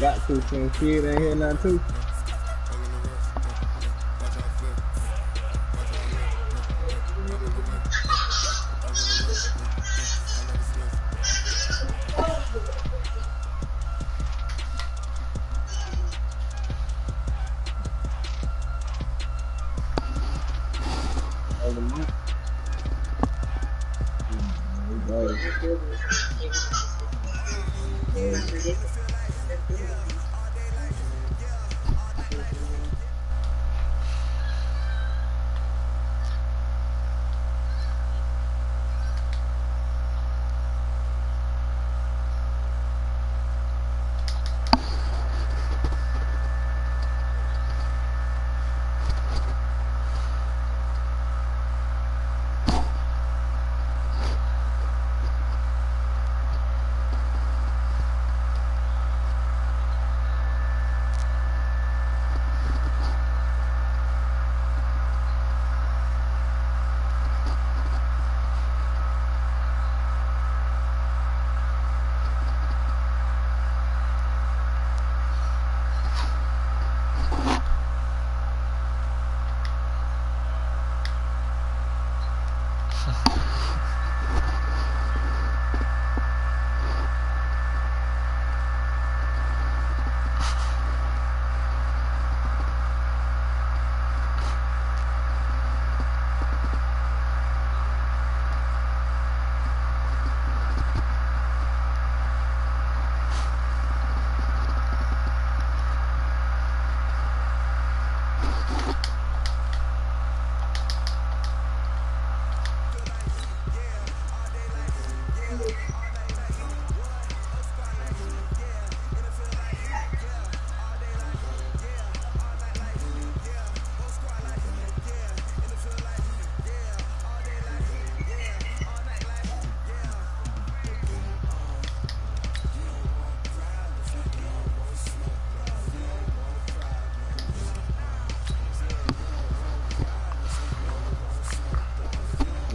got to some kid in here now too.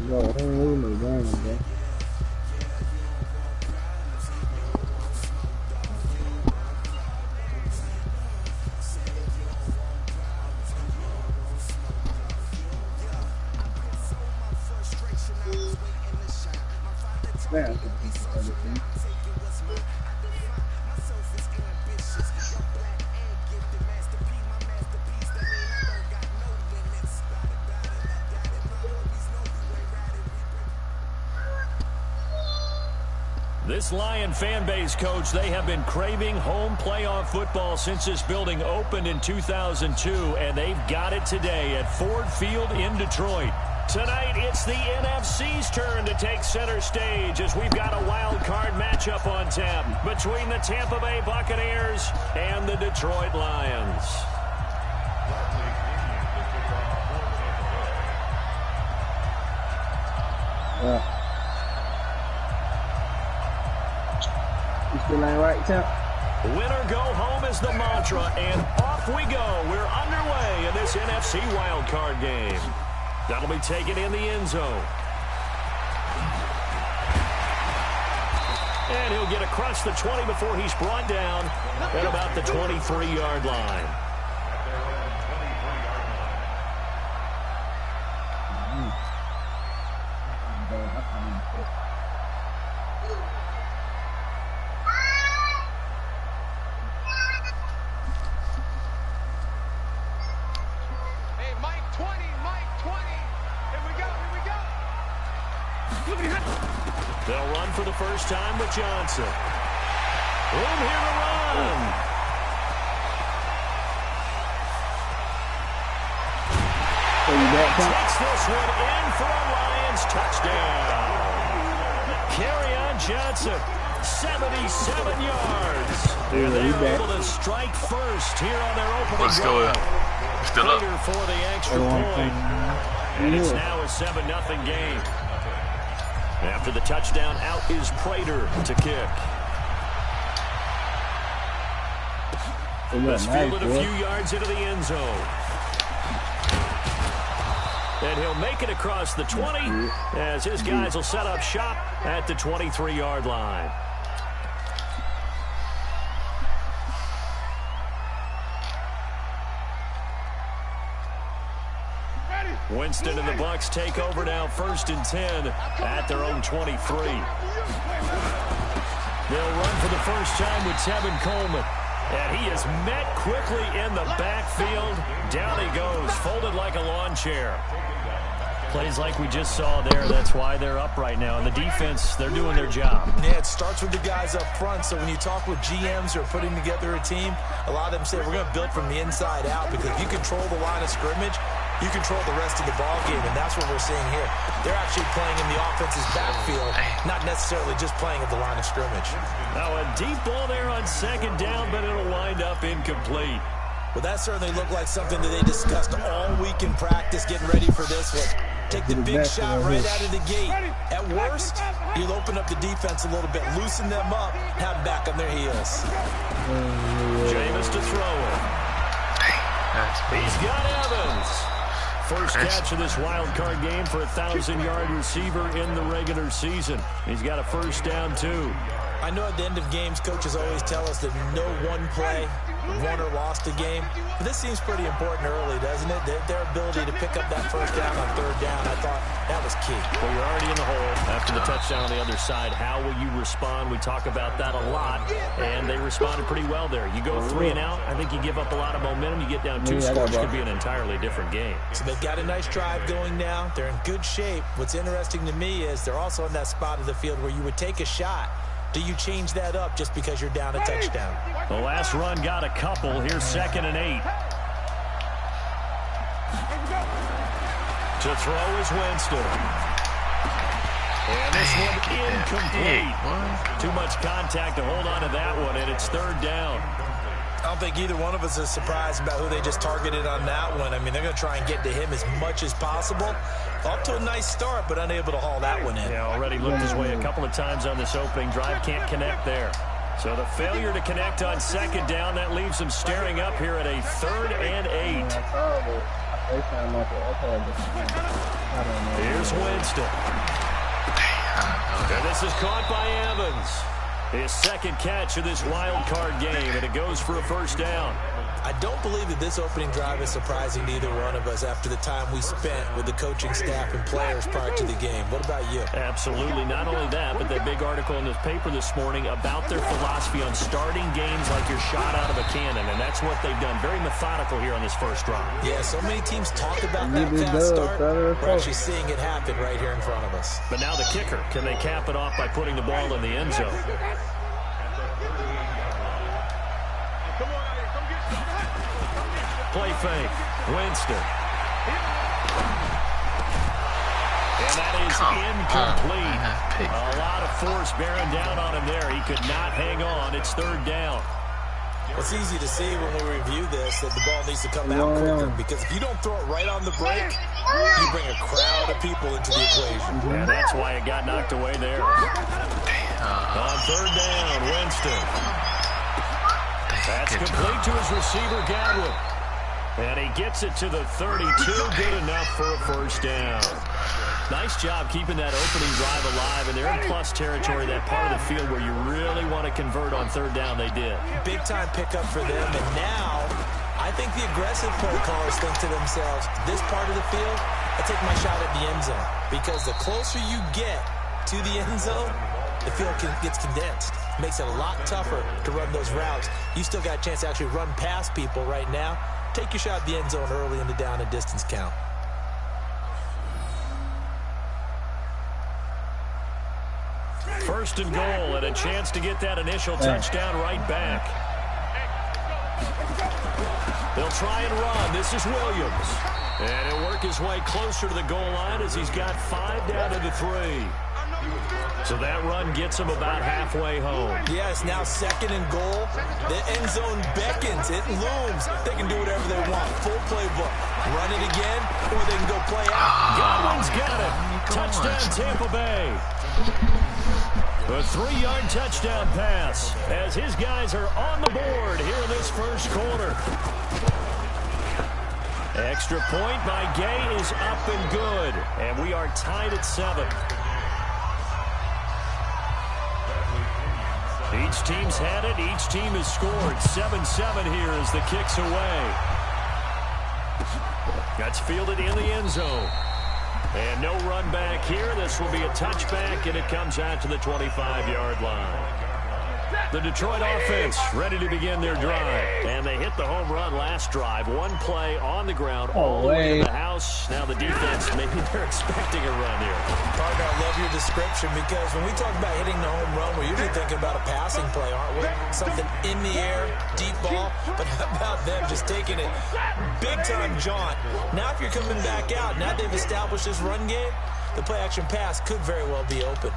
Yo, I don't know my game, bro. Man, This Lion fan base, Coach, they have been craving home playoff football since this building opened in 2002, and they've got it today at Ford Field in Detroit. Tonight, it's the NFC's turn to take center stage as we've got a wild card matchup on tap between the Tampa Bay Buccaneers and the Detroit Lions. yeah. You still ain't right, Champ? Winner go home is the mantra, and off we go. We're underway in this NFC wildcard game. That'll be taken in the end zone. And he'll get across the 20 before he's brought down at about the 23-yard line. They'll run for the first time with Johnson. Room here to run. Takes this one in for a Lions touchdown. Kerryon Johnson, 77 yards. And they were able to strike first here on their opening Let's go. Still up. For the extra point. And it's now a 7-0 game. After the touchdown, out is Prater to kick. This fielded a few yards into the end zone. And he'll make it across the 20 as his guys will set up shop at the 23-yard line. Winston and the Bucks take over now, 1st and 10 at their own 23. They'll run for the first time with Tevin Coleman. And he is met quickly in the backfield. Down he goes, folded like a lawn chair. Plays like we just saw there. That's why they're up right now. And the defense, they're doing their job. Yeah, it starts with the guys up front. So when you talk with GMs who are putting together a team, a lot of them say we're going to build from the inside out, because if you control the line of scrimmage, you control the rest of the ball game, and that's what we're seeing here. They're actually playing in the offense's backfield, not necessarily just playing at the line of scrimmage. Now a deep ball there on 2nd down, but it'll wind up incomplete. Well, that certainly looked like something that they discussed all week in practice, getting ready for this one. Take the big shot right out of the gate. At worst, you'll open up the defense a little bit, loosen them up, have them back on their heels. Jameis to throw it. He's got Evans. First catch of this wild card game for a 1,000-yard receiver in the regular season. He's got a first down, too. I know at the end of games, coaches always tell us that no one play won or lost a game. But this seems pretty important early, doesn't it? Their ability to pick up that first down on 3rd down, I thought that was key. Well, you're already in the hole after the touchdown on the other side. How will you respond? We talk about that a lot, and they responded pretty well there. You go 3 and out, I think you give up a lot of momentum. You get down 2 scores, could be an entirely different game. So they've got a nice drive going now. They're in good shape. What's interesting to me is they're also in that spot of the field where you would take a shot. Do you change that up just because you're down a touchdown? The last run got a couple. Here's 2nd and 8. To throw is Winston. And this one incomplete. Too much contact to hold on to that one, and it's 3rd down. I don't think either one of us is surprised about who they just targeted on that one. I mean, they're going to try and get to him as much as possible. Off to a nice start, but unable to haul that one in. Yeah, already looked his way a couple of times on this opening drive. Can't connect there. So the failure to connect on 2nd down, that leaves him staring up here at a 3rd and 8. Here's Winston. And this is caught by Evans. His 2nd catch of this wild card game, and it goes for a first down. I don't believe that this opening drive is surprising to either one of us after the time we spent with the coaching staff and players prior to the game. What about you? Absolutely. Not only that, but that big article in this paper this morning about their philosophy on starting games like you're shot out of a cannon, and that's what they've done. Very methodical here on this first drive. Yeah, so many teams talk about that fast start. We're actually seeing it happen right here in front of us. But now the kicker. Can they cap it off by putting the ball in the end zone? Play fake. Winston. And that is incomplete. A lot of force bearing down on him there. He could not hang on. It's 3rd down. It's easy to see when we review this that the ball needs to come out quicker, because if you don't throw it right on the break, you bring a crowd of people into the equation. And that's why it got knocked away there. On 3rd down, Winston. That's complete to his receiver, Godwin. And he gets it to the 32. Good enough for a first down. Nice job keeping that opening drive alive, and they're in plus territory, that part of the field where you really want to convert on 3rd down. They did. Big-time pickup for them, and now I think the aggressive play callers think to themselves, this part of the field, I take my shot at the end zone, because the closer you get to the end zone, the field gets condensed. Makes it a lot tougher to run those routes. You still got a chance to actually run past people right now. Take your shot at the end zone early in the down and distance count. First and goal, and a chance to get that initial touchdown right back. They'll try and run. This is Williams. And he'll work his way closer to the goal line as he's got 5 down to the 3. So that run gets him about halfway home. Yeah, it's now 2nd and goal. The end zone beckons. It looms. They can do whatever they want. Full playbook. Run it again, or they can go play out. Godwin's got it. Touchdown, Tampa Bay. A 3-yard touchdown pass as his guys are on the board here in this first quarter. Extra point by Gay is up and good. And we are tied at 7. Each team's had it. Each team has scored. 7-7 here as the kick's away. That's fielded in the end zone. And no run back here. This will be a touchback, and it comes out to the 25-yard line. The Detroit offense ready to begin their drive. And they hit the home run last drive. One play on the ground all the way to the house. Now the defense, maybe they're expecting a run here. Partner, I love your description because when we talk about hitting the home run, we're usually thinking about a passing play, aren't we? Something in the air, deep ball. But how about them just taking it big-time jaunt? Now if you're coming back out, now they've established this run game, the play-action pass could very well be open.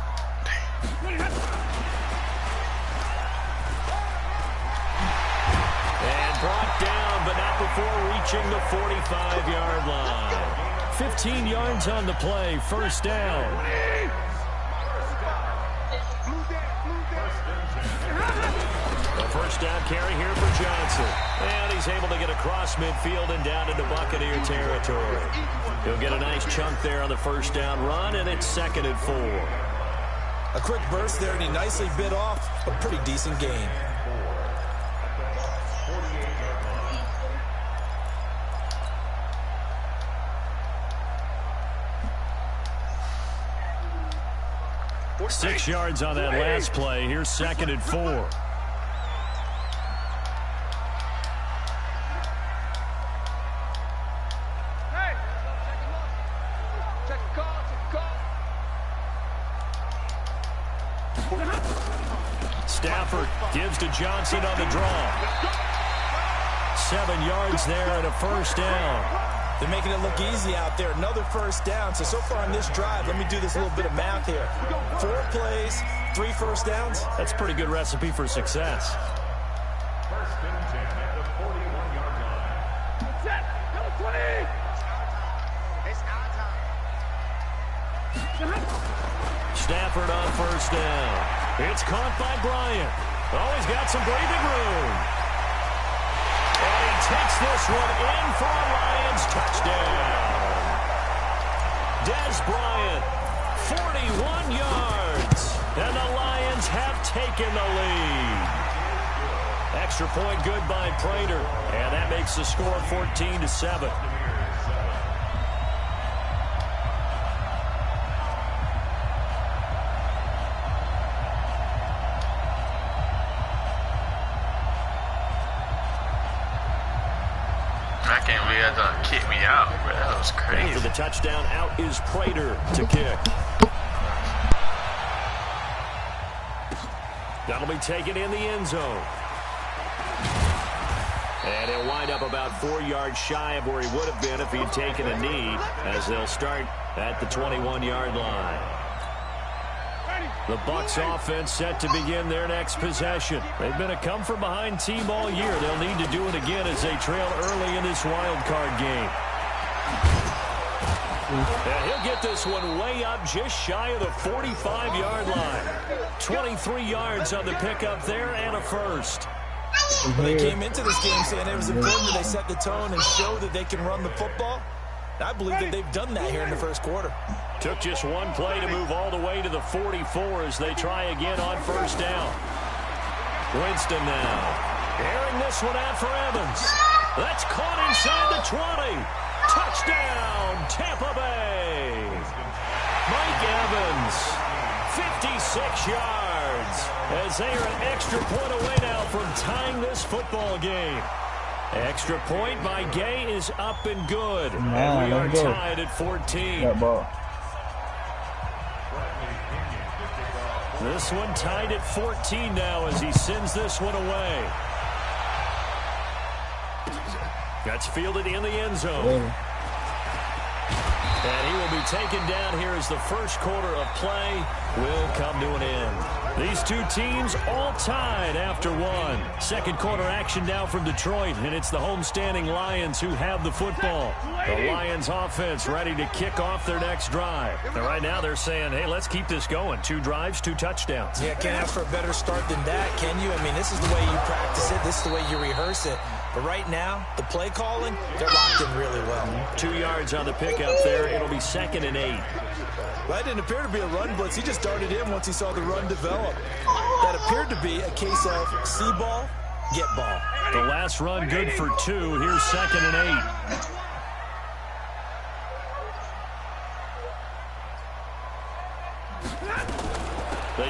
Brought down, but not before reaching the 45-yard line. 15 yards on the play, first down. A first down carry here for Johnson. And he's able to get across midfield and down into Buccaneer territory. He'll get a nice chunk there on the first down run, and it's 2nd and 4. A quick burst there, and he nicely bit off a pretty decent gain. Six yards on that last play. Here's 2nd and 4. Stafford gives to Johnson on the draw. 7 yards there and a first down. They're making it look easy out there. Another first down. So far in this drive, let me do this little bit of math here. 4 plays, 3 first downs. That's a pretty good recipe for success. First and 10 at the 41-yard line. Set. Number 20. It's our time. Stafford on first down. It's caught by Bryant. Oh, he's got some breathing room. And he takes this one in for a Lions touchdown. Dez Bryant, 41 yards. And the Lions have taken the lead. Extra point good by Prater. And that makes the score 14-7. I can't believe that done kicked me out, bro. That was crazy. After the touchdown, out is Prater to kick. That'll be taken in the end zone. And he'll wind up about 4 yards shy of where he would have been if he had taken a knee, as they'll start at the 21-yard line. The Bucs offense set to begin their next possession. They've been a come-from-behind team all year. They'll need to do it again as they trail early in this wild card game. And he'll get this one way up just shy of the 45-yard line. 23 yards on the pickup there and a first. They came into this game saying it was important that they set the tone and show that they can run the football. I believe that they've done that here in the first quarter. Took just one play to move all the way to the 44 as they try again on first down. Winston now. Airing this one out for Evans. That's caught inside the 20. Touchdown, Tampa Bay. Mike Evans, 56 yards, as they are an extra point away now from tying this football game. Extra point by Gay is up and good. And we are tied at 14. This one tied at 14 now as he sends this one away. That's fielded in the end zone. And he will be taken down here as the first quarter of play will come to an end. These two teams all tied after one. Second quarter action now from Detroit, and it's the homestanding Lions who have the football. The Lions offense ready to kick off their next drive. And right now they're saying, hey, let's keep this going. 2 drives, 2 touchdowns. Yeah, can't ask for a better start than that, can you? I mean, this is the way you practice it. This is the way you rehearse it. But right now, the play calling, they're locked in really well. 2 yards on the pickup there. It'll be 2nd and 8. Well, that didn't appear to be a run blitz. He just darted in once he saw the run develop. That appeared to be a case of see ball, get ball. The last run good for 2. Here's 2nd and 8.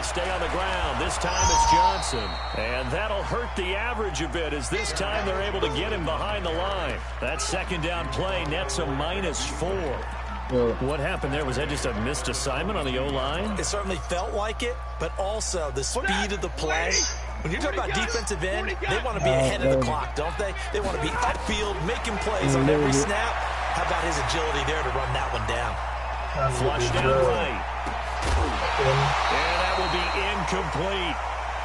They stay on the ground. This time it's Johnson. And that'll hurt the average a bit as this time they're able to get him behind the line. That second down play nets a -4. What happened there? Was that just a missed assignment on the O-line? It certainly felt like it, but also the speed of the play. When you're talking about defensive end, they want to be ahead of the clock, don't they? They want to be upfield, making plays on every snap. How about his agility there to run that one down? Flush down right. And that will be incomplete.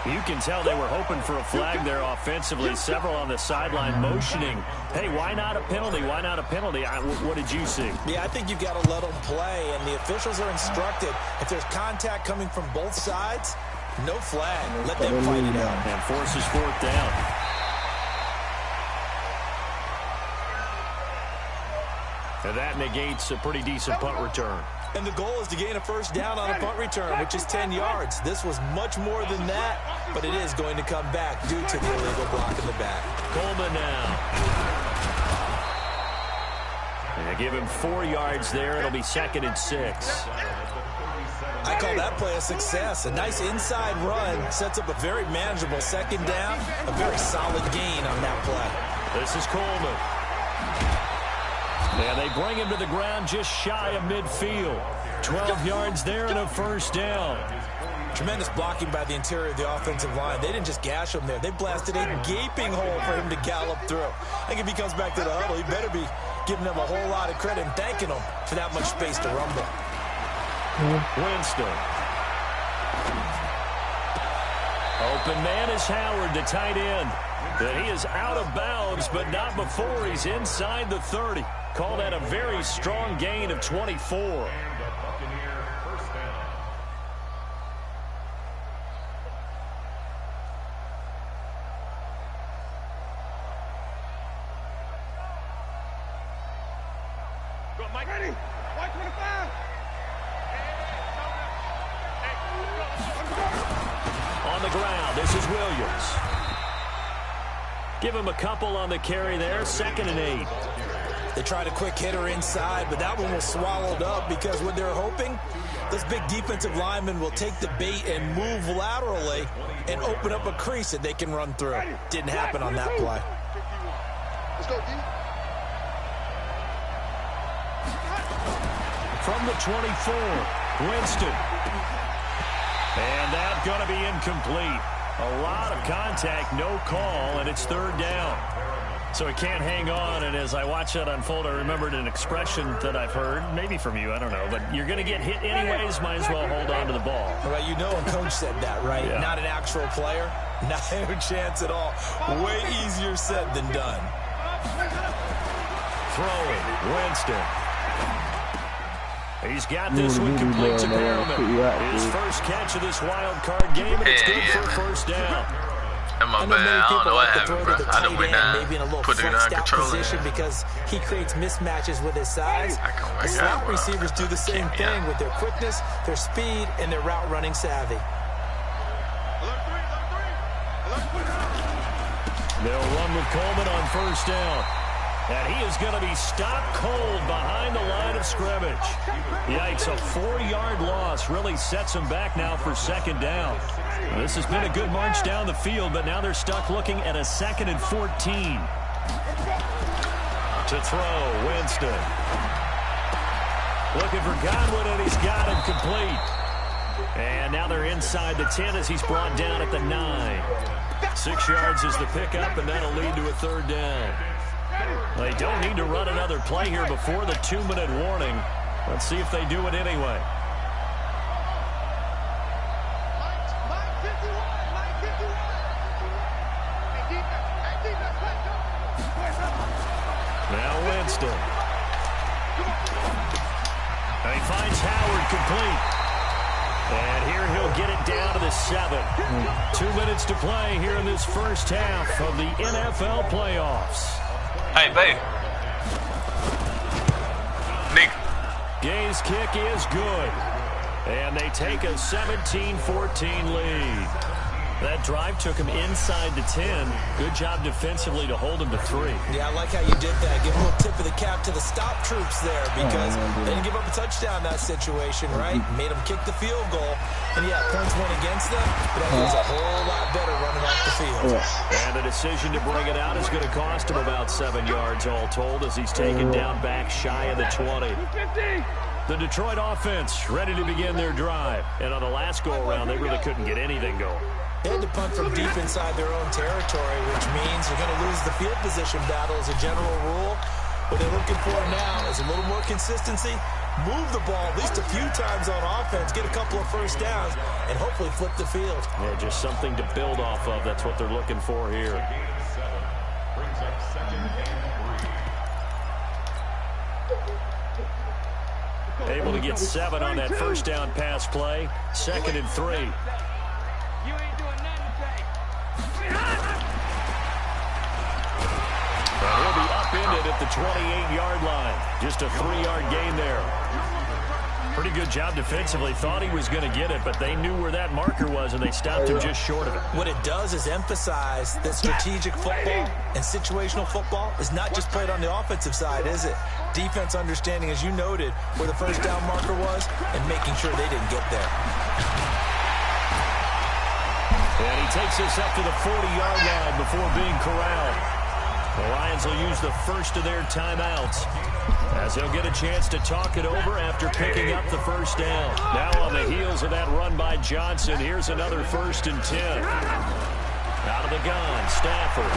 You can tell they were hoping for a flag there offensively. Several on the sideline motioning. Hey, why not a penalty? Why not a penalty? What did you see? Yeah, I think you've got to let them play, and the officials are instructed. If there's contact coming from both sides, no flag. Let them fight it out. And forces 4th down. And that negates a pretty decent punt return. And the goal is to gain a first down on a punt return, which is 10 yards. This was much more than that, but it is going to come back due to the illegal block in the back. Coleman now. And they give him 4 yards there. It'll be 2nd and 6. I call that play a success. A nice inside run sets up a very manageable second down. A very solid gain on that play. This is Coleman. And they bring him to the ground just shy of midfield. 12 yards there and a first down. Tremendous blocking by the interior of the offensive line. They didn't just gash him there. They blasted a gaping hole for him to gallop through. I think if he comes back to the huddle, he better be giving them a whole lot of credit and thanking them for that much space to rumble. Winston. Open man is Howard, the tight end. And he is out of bounds, but not before he's inside the 30. Call that a very strong gain of 24. Mike, ready? White 25. On the ground, this is Williams. Give him a couple on the carry there, 2nd and 8. They tried a quick hitter inside, but that one was swallowed up because what they're hoping, this big defensive lineman will take the bait and move laterally and open up a crease that they can run through. Didn't happen on that play. Let's go, D. From the 24, Winston. And that's going to be incomplete. A lot of contact, no call, and it's 3rd down. So he can't hang on, and as I watch that unfold, I remembered an expression that I've heard, maybe from you, I don't know, but you're going to get hit anyways, might as well hold on to the ball. Well, you know, and Coach said that, right? Yeah. Not an actual player, not a chance at all. Way easier said than done. Throwing, Winston. He's got this one complete to Perriman. His first catch of this wild card game, and it's good for a first down. That's my bad. I don't know what happened, bro. I done went down, maybe in a little put it flexed under out control. position because he creates mismatches with his size. The slot receivers do the same thing with their quickness, their speed, and their route running savvy. They'll run with Coleman on first down. And he is going to be stopped cold behind the line of scrimmage. Yikes, a 4-yard loss really sets him back now for 2nd down. Well, this has been a good march down the field, but now they're stuck looking at a 2nd and 14. To throw, Winston. Looking for Godwin, and he's got him complete. And now they're inside the 10 as he's brought down at the 9. 6 yards is the pickup, and that'll lead to a 3rd down. They don't need to run another play here before the 2-minute warning. Let's see if they do it anyway. Now Winston. And he finds Howard complete. And here he'll get it down to the 7. 2 minutes to play here in this first half of the NFL playoffs. Hey, babe. Nick. Gay's kick is good. And they take a 17-14 lead. That drive took him inside the 10. Good job defensively to hold him to 3. Yeah, I like how you did that. Give a little tip of the cap to the stop troops there because they didn't give up a touchdown in that situation, right? Made them kick the field goal. And, yeah, points went against them, but that was a whole lot better running off the field. And the decision to bring it out is going to cost him about 7 yards all told as he's taken down back shy of the 20. The Detroit offense ready to begin their drive. And on the last go-around, they really couldn't get anything going. They had to punt from deep inside their own territory, which means they're going to lose the field position battle as a general rule. What they're looking for now is a little more consistency, move the ball at least a few times on offense, get a couple of first downs, and hopefully flip the field. Yeah, just something to build off of. That's what they're looking for here. Brings up 2nd and 3. Able to get 7 on that first down pass play. 2nd and 3. You ain't doing nothing today. He'll be upended at the 28-yard line. Just a 3-yard gain there. Pretty good job defensively. Thought he was going to get it, but they knew where that marker was, and they stopped him just short of it. What it does is emphasize that strategic football and situational football is not just played on the offensive side, is it? Defense understanding, as you noted, where the first down marker was and making sure they didn't get there. And he takes us up to the 40-yard line before being corralled. The Lions will use the first of their timeouts as they'll get a chance to talk it over after picking up the first down. Now on the heels of that run by Johnson, here's another 1st and 10. Out of the gun, Stafford.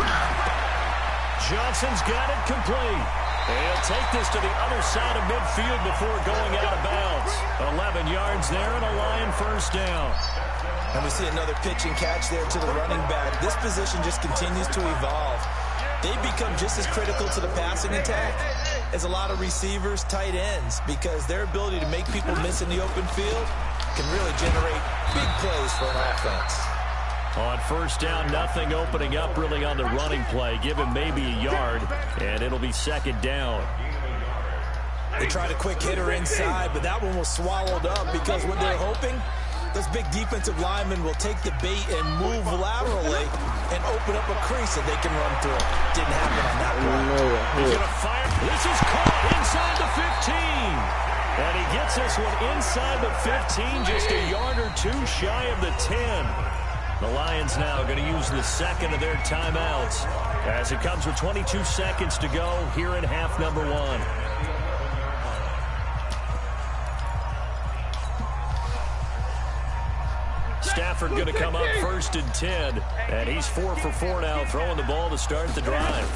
Johnson's got it complete. He'll take this to the other side of midfield before going out of bounds. 11 yards there and a Lion first down. And we see another pitch and catch there to the running back. This position just continues to evolve. They become just as critical to the passing attack as a lot of receivers, tight ends, because their ability to make people miss in the open field can really generate big plays for an offense. On first down, nothing opening up really on the running play. Give him maybe a yard, and it'll be 2nd down. They tried a quick hitter inside, but that one was swallowed up because what they're hoping, those big defensive linemen will take the bait and move laterally and open up a crease that they can run through. Didn't happen on that play. He's going to fire. This is caught inside the 15. And he gets this one inside the 15, just a yard or 2 shy of the 10. The Lions now going to use the 2nd of their timeouts as it comes with 22 seconds to go here in half number 1. Stafford going to come up 1st and 10. And he's 4 for 4 now, throwing the ball to start the drive.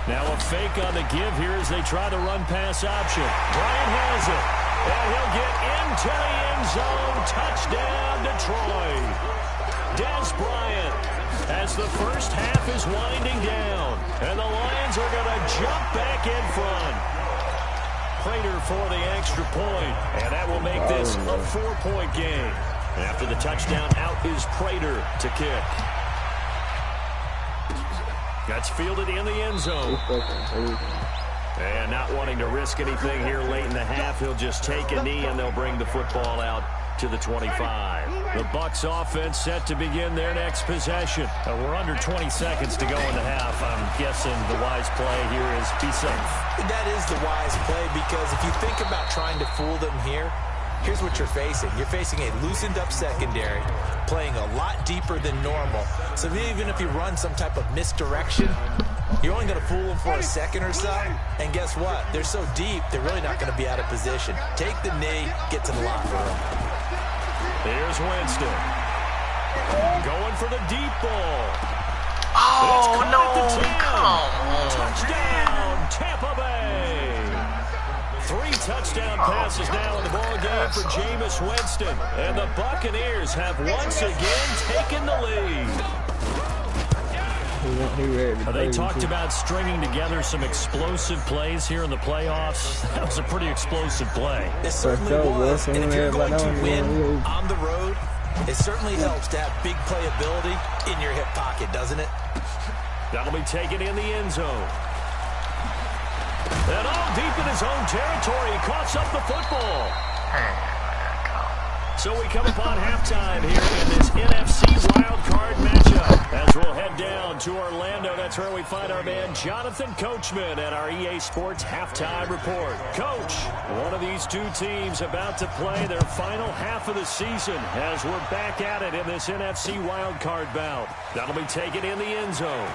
Now a fake on the give here as they try the run-pass option. Bryant has it. And he'll get into the end zone. Touchdown, Detroit. Des Bryant as the first half is winding down. And the Lions are going to jump back in front. Prater for the extra point. And that will make this a 4-point game. After the touchdown, out is Prater to kick. That's fielded in the end zone. And not wanting to risk anything here late in the half, he'll just take a knee and they'll bring the football out to the 25. The Bucs offense set to begin their next possession. We're under 20 seconds to go in the half. I'm guessing the wise play here is be safe. That is the wise play because if you think about trying to fool them here, here's what you're facing. You're facing a loosened-up secondary, playing a lot deeper than normal. So even if you run some type of misdirection, you're only going to fool them for a second or so. And guess what? They're so deep, they're really not going to be out of position. Take the knee, get to the locker room. Here's Winston. Going for the deep ball. Oh, no. Come on. Touchdown, Tampa Bay. 3 touchdown passes now in the ball game for Jameis Winston. And the Buccaneers have once again taken the lead. They talked about stringing together some explosive plays here in the playoffs. That was a pretty explosive play. It certainly was. And if you're going to win on the road, it certainly helps to have big playability in your hip pocket, doesn't it? That'll be taken in the end zone. And all deep in his own territory, he coughs up the football. So we come upon halftime here in this NFC wildcard matchup. As we'll head down to Orlando, that's where we find our man Jonathan Coachman at our EA Sports Halftime Report. Coach, one of these two teams about to play their final half of the season as we're back at it in this NFC wildcard bout. That'll be taken in the end zone.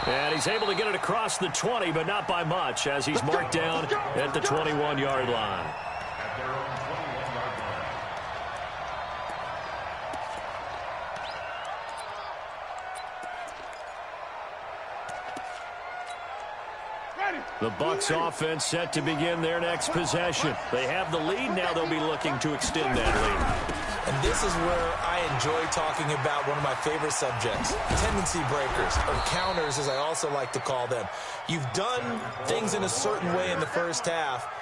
And he's able to get it across the 20, but not by much, as he's marked down at the 21-yard line. The Bucs offense set to begin their next possession. They have the lead. Now they'll be looking to extend that lead. And this is where I enjoy talking about one of my favorite subjects, tendency breakers, or counters as I also like to call them. You've done things in a certain way in the first half,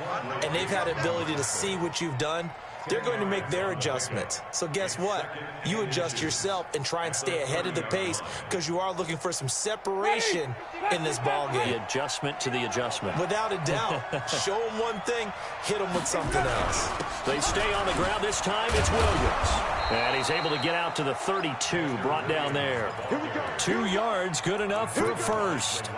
and they've had the ability to see what you've done. They're going to make their adjustments. So guess what? You adjust yourself and try and stay ahead of the pace because you are looking for some separation in this ballgame. The adjustment to the adjustment. Without a doubt. Show them one thing, hit them with something else. They stay on the ground. This time it's Williams. And he's able to get out to the 32, brought down there. 2 yards, good enough for a first.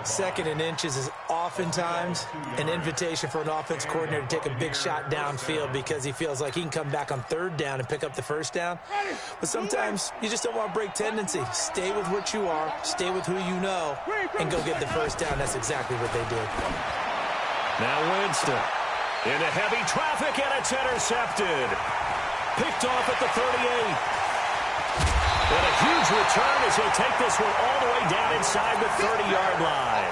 2nd and inches is oftentimes an invitation for an offense coordinator to take a big shot downfield because he feels like he can come back on 3rd down and pick up the first down. But sometimes you just don't want to break tendency. Stay with what you are, stay with who you know, and go get the first down. That's exactly what they did. Now Winston into heavy traffic, and it's intercepted. Picked off at the 38. And a huge return as he'll take this one all the way down inside the 30-yard line.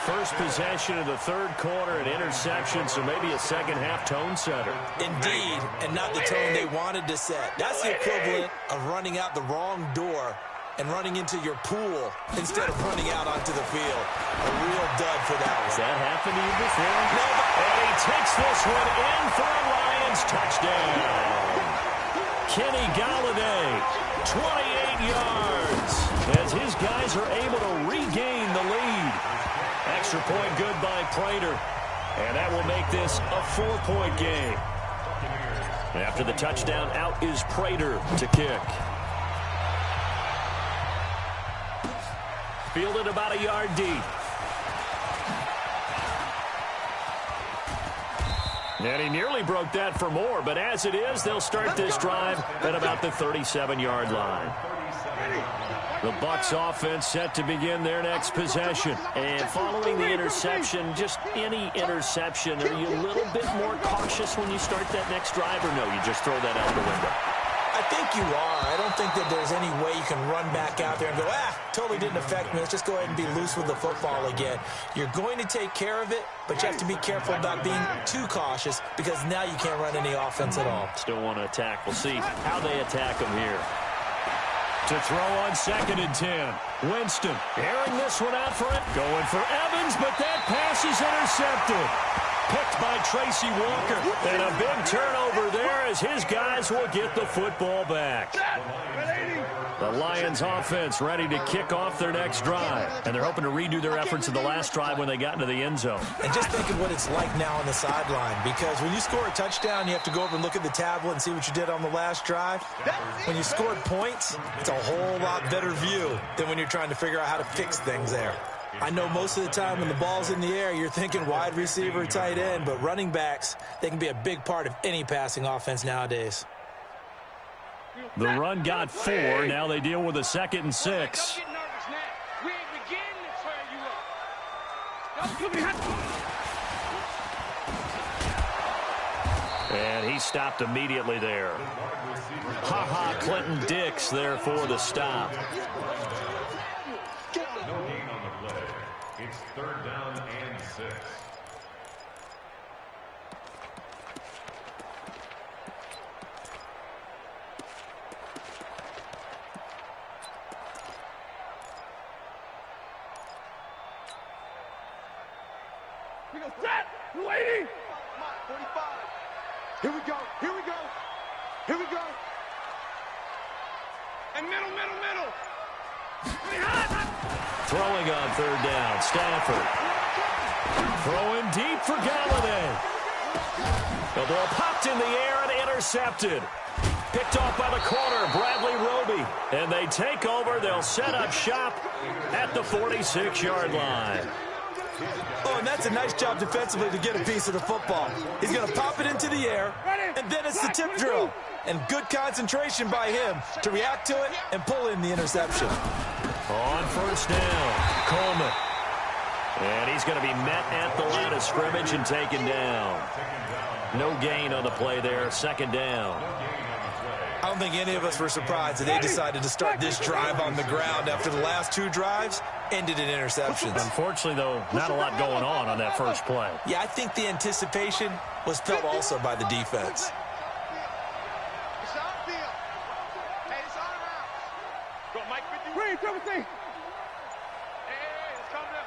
First possession of the 3rd quarter, an interception, so maybe a second-half tone setter. Indeed, and not the tone they wanted to set. That's the equivalent of running out the wrong door and running into your pool instead of running out onto the field. A real dud for that one. Has that happened to you before? No, and he takes this one in for a Lions touchdown. Kenny Galladay, 28 yards, as his guys are able to regain the lead. Extra point good by Prater, and that will make this a 4-point game. After the touchdown, out is Prater to kick. Fielded about a yard deep. And he nearly broke that for more, but as it is, they'll start this drive at about the 37-yard line. The Bucs offense set to begin their next possession. And following the interception, just any interception, are you a little bit more cautious when you start that next drive, or no, you just throw that out the window? I think you are. I don't think that there's any way you can run back out there and go, totally didn't affect me. Let's just go ahead and be loose with the football again. You're going to take care of it, but you have to be careful about being too cautious because now you can't run any offense at all. Still want to attack. We'll see how they attack them here. To throw on 2nd and 10. Winston airing this one out for it. Going for Evans, but that pass is intercepted. Picked by Tracy Walker. And a big turnover there as his guys will get the football back. The Lions offense ready to kick off their next drive. And they're hoping to redo their efforts in the last drive when they got into the end zone. And just think of what it's like now on the sideline. Because when you score a touchdown, you have to go over and look at the tablet and see what you did on the last drive. When you scored points, it's a whole lot better view than when you're trying to figure out how to fix things there. I know most of the time when the ball's in the air, you're thinking wide receiver, tight end, but running backs, they can be a big part of any passing offense nowadays. The run got 4. Now they deal with a 2nd and 6. And he stopped immediately there. Clinton Dix there for the stop. It's 3rd down and 6. We go set. We're waiting. 45. Here we go. Here we go. Here we go. And middle. Throwing on 3rd down, Stafford. Throwing deep for Galladay. The ball popped in the air and intercepted. Picked off by the corner, Bradley Roby. And they take over. They'll set up shop at the 46-yard line. Oh, and that's a nice job defensively to get a piece of the football. He's going to pop it into the air, and then it's the tip drill. And good concentration by him to react to it and pull in the interception. On first down, Coleman. And he's going to be met at the line of scrimmage and taken down. No gain on the play there, second down. I don't think any of us were surprised that they decided to start this drive on the ground after the last two drives ended in interceptions. Unfortunately, though, not a lot going on that first play. Yeah, I think the anticipation was felt also by the defense. It's our field. Hey, it's all around. Go, Mike, 50. Wait, come and see. Hey, let's come now.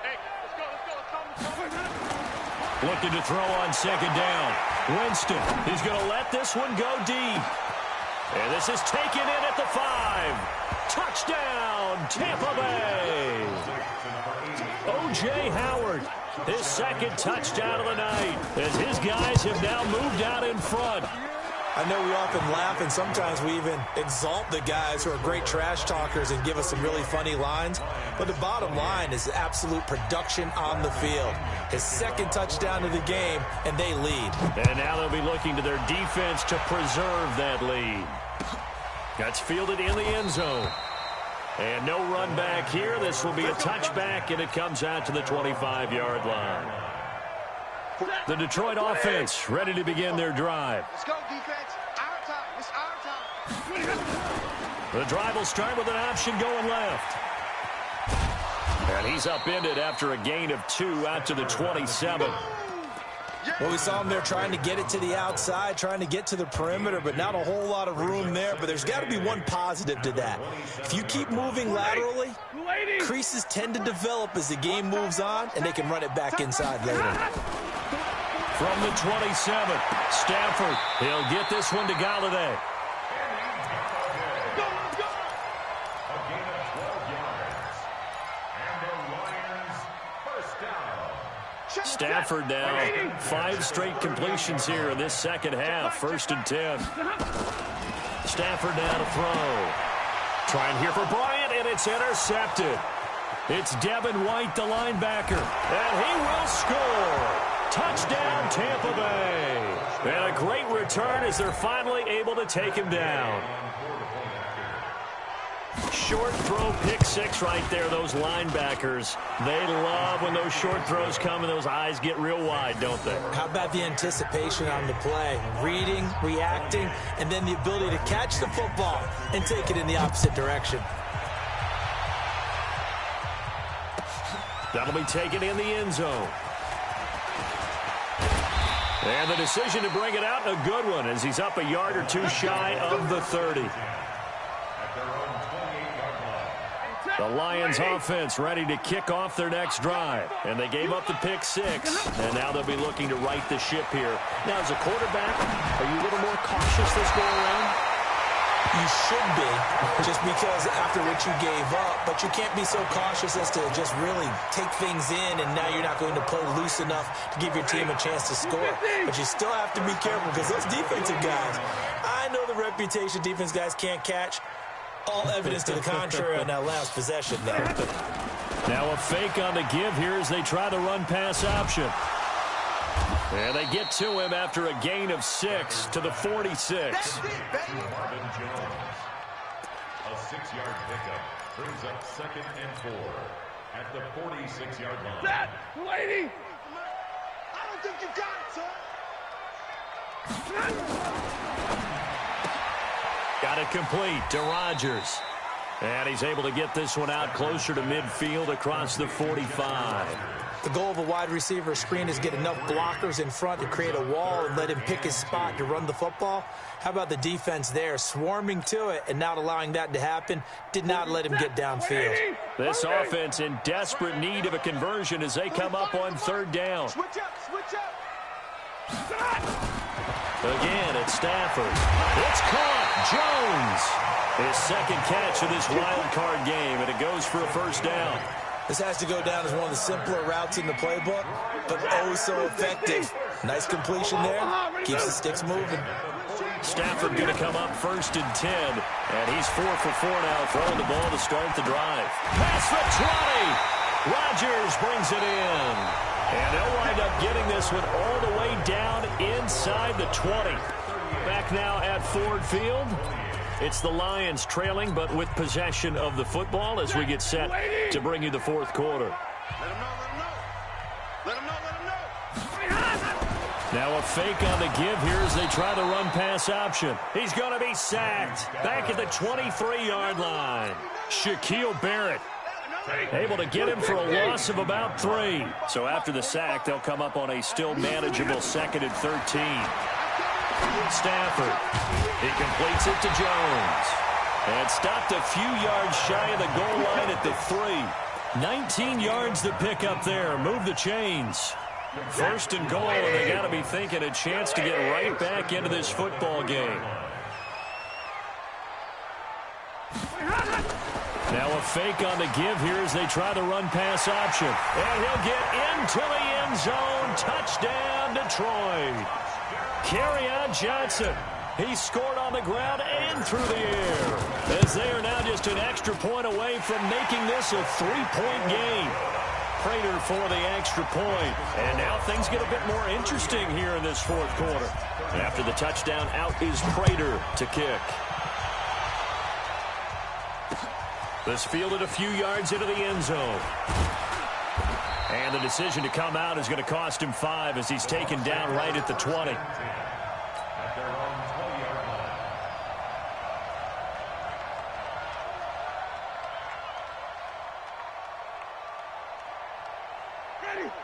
Hey, let's go. Looking to throw on second down. Winston, he's going to let this one go deep. And this is taken in at the 5. Touchdown, Tampa Bay. O.J. Howard, his second touchdown of the night, as his guys have now moved out in front. I know we often laugh, and sometimes we even exalt the guys who are great trash talkers and give us some really funny lines. But the bottom line is absolute production on the field. His second touchdown of the game, and they lead. And now they'll be looking to their defense to preserve that lead. That's fielded in the end zone. And no run back here. This will be a touchback, and it comes out to the 25-yard line. The Detroit offense ready to begin their drive. Let's go, defense. Our time. It's our time. The drive will start with an option going left. And he's upended after a gain of 2 out to the 27. Well, we saw him there trying to get it to the outside, trying to get to the perimeter, but not a whole lot of room there. But there's got to be one positive to that. If you keep moving laterally, creases tend to develop as the game moves on, and they can run it back inside later. From the 27, Stafford. He'll get this one to Galladay. Stafford now 5 straight completions here in this second half. 1st and 10. Stafford now to throw. Trying here for Bryant, and it's intercepted. It's Devin White, the linebacker, and he will score. Touchdown, Tampa Bay. And a great return as they're finally able to take him down. Short throw, pick 6 right there, those linebackers. They love when those short throws come and those eyes get real wide, don't they? How about the anticipation on the play? Reading, reacting, and then the ability to catch the football and take it in the opposite direction. That'll be taken in the end zone. And the decision to bring it out, a good one, as he's up a yard or 2 shy of the 30. The Lions offense ready to kick off their next drive. And they gave up the pick 6. And now they'll be looking to right the ship here. Now, as a quarterback, are you a little more cautious this go around? You should be, just because after what you gave up. But you can't be so cautious as to just really take things in, and now you're not going to play loose enough to give your team a chance to score. But you still have to be careful, because those defensive guys, I know the reputation defense guys can't catch. All evidence to the contrary on that last possession, though. Now a fake on the give here as they try the run-pass option. And they get to him after a gain of 6 to the 46. Marvin Jones. A 6-yard pickup brings up 2nd and 4 at the 46-yard line. That lady! I don't think you got it, son. Got it complete to Rodgers. And he's able to get this one out closer to midfield across the 45. The goal of a wide receiver screen is get enough blockers in front to create a wall and let him pick his spot to run the football. How about the defense there, swarming to it and not allowing that to happen? Did not let him get downfield. This offense in desperate need of a conversion as they come up on 3rd down. Switch up, switch up. Again, it's Stafford. It's caught. Jones. His second catch of this wild card game, and it goes for a 1st down. This has to go down as one of the simpler routes in the playbook, but oh so effective. Nice completion there. Keeps the sticks moving. Stafford going to come up 1st and 10, and he's 4 for 4 now, throwing the ball to start the drive. Past the 20. Rodgers brings it in. And they'll wind up getting this one all the way down inside the 20. Back now at Ford Field. It's the Lions trailing, but with possession of the football as we get set to bring you the fourth quarter. Now a fake on the give here as they try the run-pass option. He's going to be sacked back at the 23-yard line. Shaquille Barrett able to get him for a loss of about 3. So after the sack, they'll come up on a still manageable 2nd and 13. Stafford, he completes it to Jones. And stopped a few yards shy of the goal line at the 3. 19 yards to pick up there. Move the chains. 1st and goal, and they got to be thinking a chance to get right back into this football game. Now a fake on the give here as they try the run-pass option. And he'll get into the end zone. Touchdown, Detroit. Kerryon Johnson. He scored on the ground and through the air. As they are now just an extra point away from making this a 3-point game. Prater for the extra point. And now things get a bit more interesting here in this fourth quarter. After the touchdown, out is Prater to kick. This fielded a few yards into the end zone. And the decision to come out is going to cost him 5 as he's taken down right at the 20.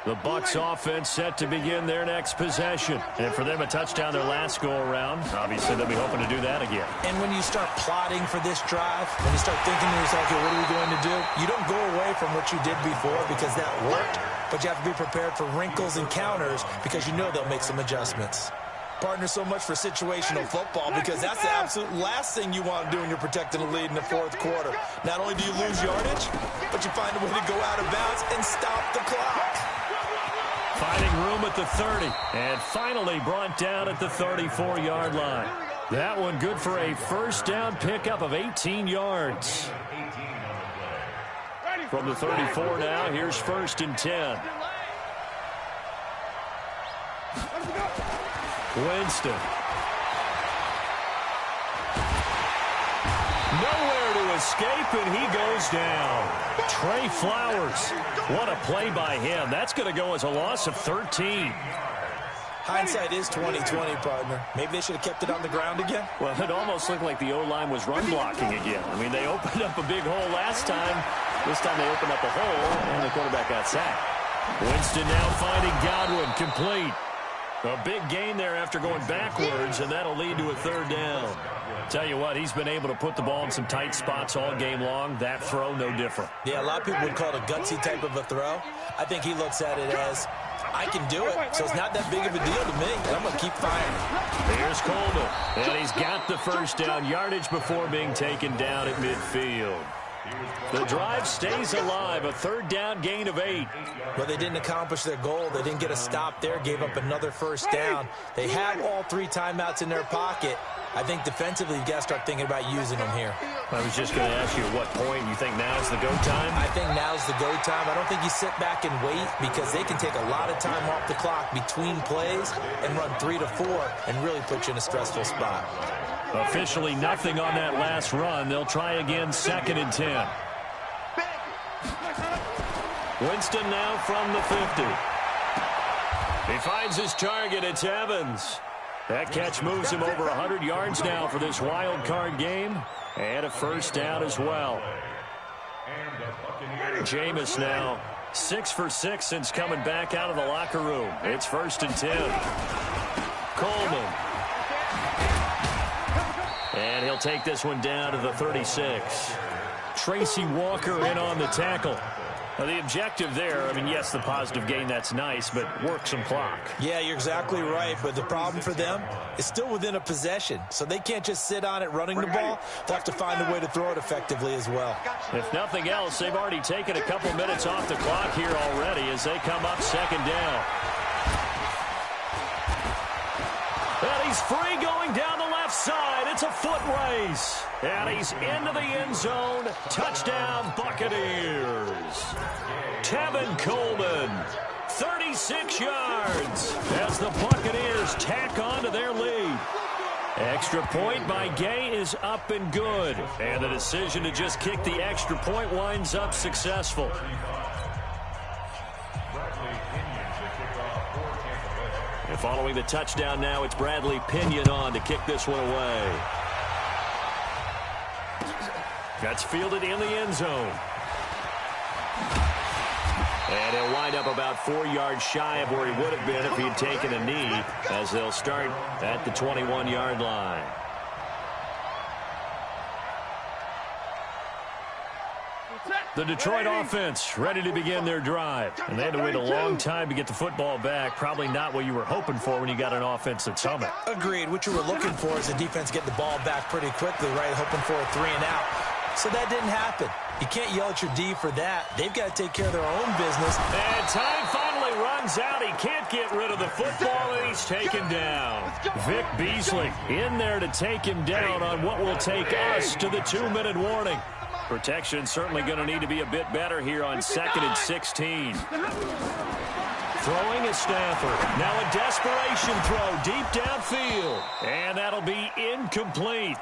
The Bucs offense set to begin their next possession. And for them, a touchdown their last go-around. Obviously, they'll be hoping to do that again. And when you start plotting for this drive, when you start thinking to yourself, okay, what are we going to do? You don't go away from what you did before because that worked, but you have to be prepared for wrinkles and counters because you know they'll make some adjustments. Partner, so much for situational football because that's the absolute last thing you want to do when you're protecting a lead in the fourth quarter. Not only do you lose yardage, but you find a way to go out of bounds and stop the clock. Finding room at the 30, and finally brought down at the 34-yard line. That one good for a first down pickup of 18 yards. From the 34 now, here's 1st and 10. Winston. Nowhere to escape, and he goes down. Trey Flowers. What a play by him. That's going to go as a loss of 13. Hindsight is 20/20, partner. Maybe they should have kept it on the ground again. Well, it almost looked like the O-line was run blocking again. I mean, they opened up a big hole last time. This time they opened up a hole, and the quarterback got sacked. Winston now finding Godwin complete. A big gain there after going backwards, and that'll lead to a 3rd down. Tell you what, he's been able to put the ball in some tight spots all game long. That throw, no different. Yeah, a lot of people would call it a gutsy type of a throw. I think he looks at it as, I can do it, so it's not that big of a deal to me, and I'm going to keep firing. Here's Coleman, and he's got the first down yardage before being taken down at midfield. The drive stays alive, a 3rd down gain of 8. Well, they didn't accomplish their goal. They didn't get a stop there, gave up another first down. They have all 3 timeouts in their pocket. I think defensively, you've got to start thinking about using them here. I was just going to ask you at what point you think now's the go time? I think now's the go time. I don't think you sit back and wait because they can take a lot of time off the clock between plays and run 3 to 4 and really put you in a stressful spot. Officially nothing on that last run. They'll try again 2nd and 10. Winston now from the 50. He finds his target. It's Evans. That catch moves him over 100 yards now for this wild card game. And a first down as well. Jameis now 6 for 6 since coming back out of the locker room. It's 1st and 10. Coleman. And he'll take this one down to the 36. Tracy Walker in on the tackle. Well, the objective there, I mean, yes, the positive gain, that's nice, but work some clock. Yeah, you're exactly right, but the problem for them is still within a possession, so they can't just sit on it running the ball. They'll have to find a way to throw it effectively as well. If nothing else, they've already taken a couple minutes off the clock here already as they come up second down. And he's free going down the left side. It's a foot race. And he's into the end zone. Touchdown, Buccaneers. Tevin Coleman, 36 yards as the Buccaneers tack on to their lead. Extra point by Gay is up and good. And the decision to just kick the extra point winds up successful. And following the touchdown now, it's Bradley Pinion on to kick this one away. That's fielded in the end zone. And he'll wind up about 4 yards shy of where he would have been if he'd taken a knee, as they'll start at the 21-yard line. The Detroit offense ready to begin their drive. And they had to wait a long time to get the football back. Probably not what you were hoping for when you got an offense at Summit. Agreed. What you were looking for is the defense getting the ball back pretty quickly, right? Hoping for a 3-and-out. So that didn't happen. You can't yell at your D for that. They've got to take care of their own business. And time finally runs out. He can't get rid of the football, and he's taken down. Vic Beasley in there to take him down on what will take us to the 2-minute warning. Protection certainly going to need to be a bit better here on 2nd and 16. Throwing is Stafford. Now a desperation throw deep downfield. And that'll be incomplete.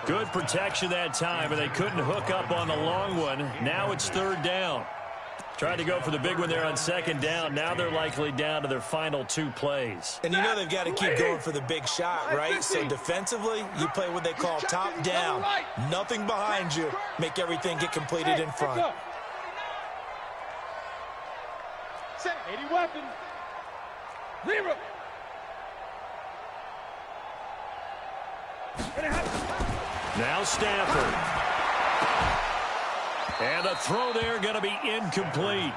Good protection that time, and they couldn't hook up on the long one. Now it's 3rd down. Tried to go for the big one there on 2nd down. Now they're likely down to their final 2 plays. And you know they've got to keep going for the big shot, right? So defensively, you play what they call top down. Nothing behind you. Make everything get completed in front. 80 weapons. 0. Now Stafford. And a throw there going to be incomplete.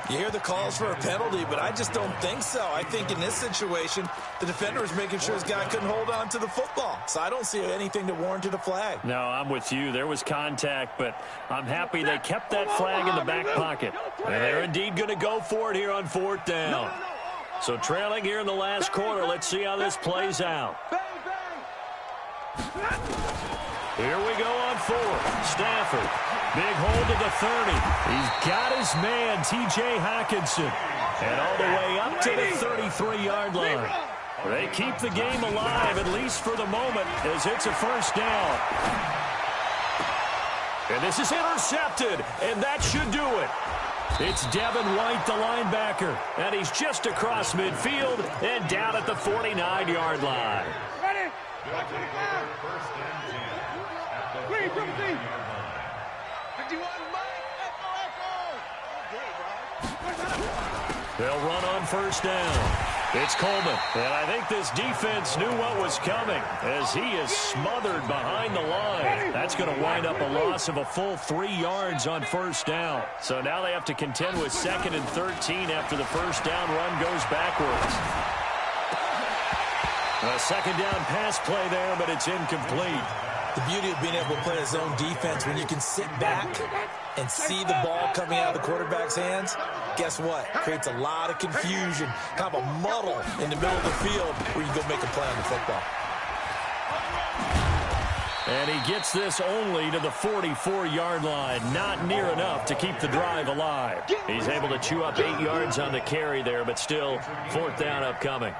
You hear the calls for a penalty, but I just don't think so. I think in this situation, the defender was making sure his guy couldn't hold on to the football. So I don't see anything that warranted a flag. No, I'm with you. There was contact, but I'm happy they kept that flag in the back pocket. And they're indeed going to go for it here on 4th down. So trailing here in the last quarter, let's see how this plays out. Here we go on 4th. Stafford. Big hold to the 30. He's got his man, T.J. Hawkinson. And all the way up to the 33-yard line. They keep the game alive, at least for the moment, as it's a 1st down. And this is intercepted, and that should do it. It's Devin White, the linebacker, and he's just across midfield and down at the 49-yard line. Ready? 1st and 10. Green, 51, They'll run on 1st down. It's Coleman, and I think this defense knew what was coming as he is smothered behind the line. That's going to wind up a loss of a full 3 yards on 1st down. So now they have to contend with 2nd and 13 after the 1st down run goes backwards. A 2nd down pass play there, but it's incomplete. The beauty of being able to play a zone defense when you can sit back and see the ball coming out of the quarterback's hands, guess what? Creates a lot of confusion, kind of a muddle in the middle of the field where you can go make a play on the football. And he gets this only to the 44-yard line. Not near enough to keep the drive alive. He's able to chew up 8 yards on the carry there, but still 4th down upcoming.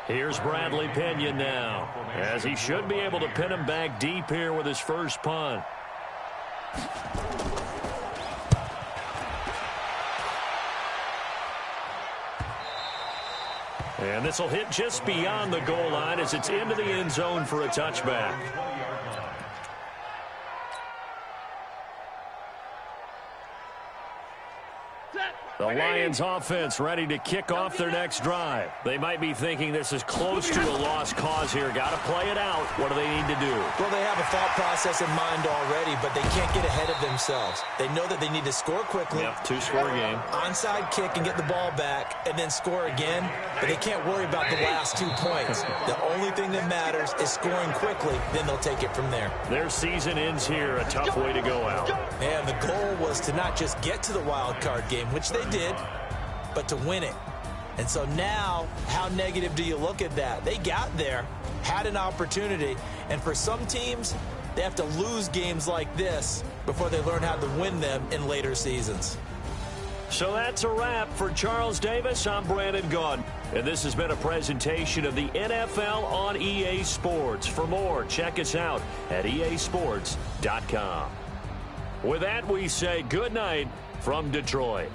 Here's Bradley Pinion now, as he should be able to pin him back deep here with his first punt. And this will hit just beyond the goal line as it's into the end zone for a touchback. Set. The Lions offense ready to kick off their next drive. They might be thinking this is close to a lost cause here. Got to play it out. What do they need to do? Well, they have a thought process in mind already, but they can't get ahead of themselves. They know that they need to score quickly. Yep, two-score game. Onside kick and get the ball back and then score again, but they can't worry about the last 2 points. The only thing that matters is scoring quickly, then they'll take it from there. Their season ends here. A tough way to go out. And the goal was to not just get to the wild card game, which they did, but to win it. And so now, how negative do you look at that? They got there, had an opportunity, and for some teams, they have to lose games like this before they learn how to win them in later seasons. So that's a wrap for Charles Davis. I'm Brandon Gaudin, and this has been a presentation of the NFL on EA Sports. For more, check us out at easports.com. With that, we say good night from Detroit.